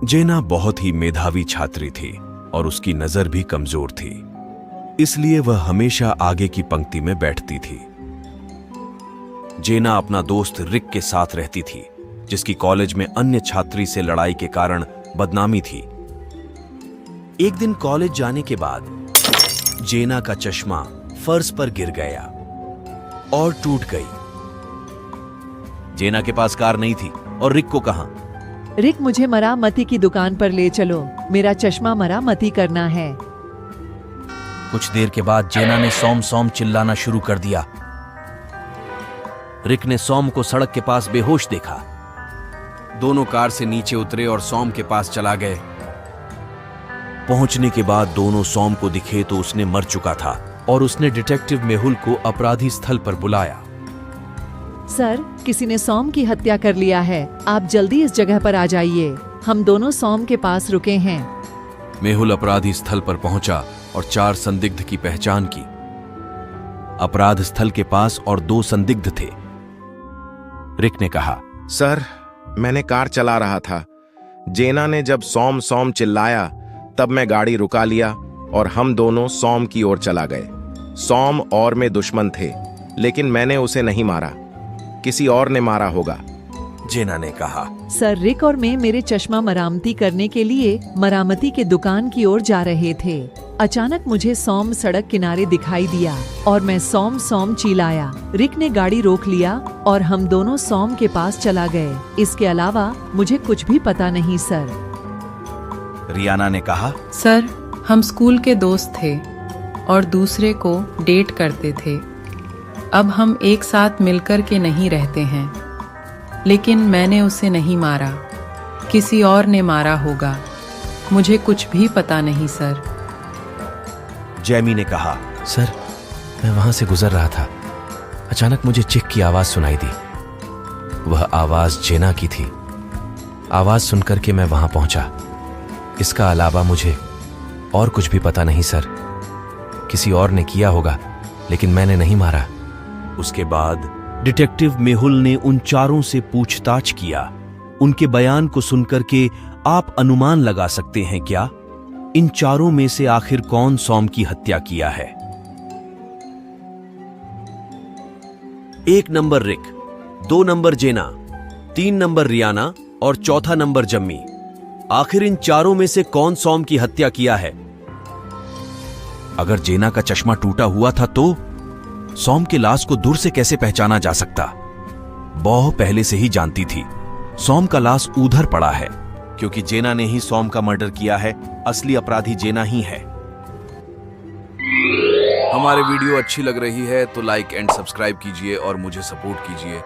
जेना बहुत ही मेधावी छात्री थी और उसकी नजर भी कमजोर थी, इसलिए वह हमेशा आगे की पंक्ति में बैठती थी। जेना अपना दोस्त रिक के साथ रहती थी, जिसकी कॉलेज में अन्य छात्री से लड़ाई के कारण बदनामी थी। एक दिन कॉलेज जाने के बाद जेना का चश्मा फर्श पर गिर गया और टूट गई। जेना के पास कार नहीं थी और रिक को कहा, रिक, मुझे मरामती की दुकान पर ले चलो, मेरा चश्मा मरामती करना है। कुछ देर के बाद जेना ने सॉम सॉम चिल्लाना शुरू कर दिया। रिक ने सॉम को सड़क के पास बेहोश देखा। दोनों कार से नीचे उतरे और सॉम के पास चला गए। पहुंचने के बाद दोनों सॉम को दिखे तो उसने मर चुका था और उसने डिटेक्टिव मेहुल को अपराधी स्थल पर बुलाया। सर, किसी ने सॉम की हत्या कर लिया है, आप जल्दी इस जगह पर आ जाइए। हम दोनों सॉम के पास रुके हैं। मेहुल अपराधी स्थल पर पहुंचा और 4 संदिग्ध की पहचान की। अपराध स्थल के पास और 2 संदिग्ध थे। रिक ने कहा, सर, मैंने कार चला रहा था। जेना ने जब सॉम सॉम चिल्लाया तब मैं गाड़ी रुका लिया और हम दोनों सॉम की ओर चला गए। सॉम और मैं दुश्मन थे, लेकिन मैंने उसे नहीं मारा, किसी और ने मारा होगा। जेना ने कहा, सर, रिक और मैं मेरे चश्मा मरामती करने के लिए मरामती के दुकान की ओर जा रहे थे। अचानक मुझे सॉम सड़क किनारे दिखाई दिया और मैं सॉम सॉम चिल्लाया। रिक ने गाड़ी रोक लिया और हम दोनों सॉम के पास चला गए। इसके अलावा मुझे कुछ भी पता नहीं सर। रियाना ने कहा, सर, हम स्कूल के दोस्त थे और दूसरे को डेट करते थे। अब हम एक साथ मिलकर के नहीं रहते हैं, लेकिन मैंने उसे नहीं मारा, किसी और ने मारा होगा। मुझे कुछ भी पता नहीं सर। जैमी ने कहा, सर, मैं वहां से गुजर रहा था। अचानक मुझे चीख की आवाज सुनाई दी। वह आवाज जेना की थी। आवाज सुनकर के मैं वहां पहुंचा। इसका अलावा मुझे और कुछ भी पता नहीं सर। किसी और ने किया होगा, लेकिन मैंने नहीं मारा। उसके बाद डिटेक्टिव मेहुल ने उन 4 से पूछताछ किया। उनके बयान को सुनकर के आप अनुमान लगा सकते हैं क्या, इन 4 में से आखिर कौन सॉम की हत्या किया है? 1 नंबर रिक, 2 नंबर जेना, 3 नंबर रियाना और 4था नंबर जम्मी। आखिर इन 4 में से कौन सॉम की हत्या किया है? अगर जेना का चश्मा टूटा हुआ था तो सॉम के लाश को दूर से कैसे पहचाना जा सकता? बॉह पहले से ही जानती थी सॉम का लाश उधर पड़ा है, क्योंकि जेना ने ही सॉम का मर्डर किया है। असली अपराधी जेना ही है। हमारे वीडियो अच्छी लग रही है तो लाइक एंड सब्सक्राइब कीजिए और मुझे सपोर्ट कीजिए।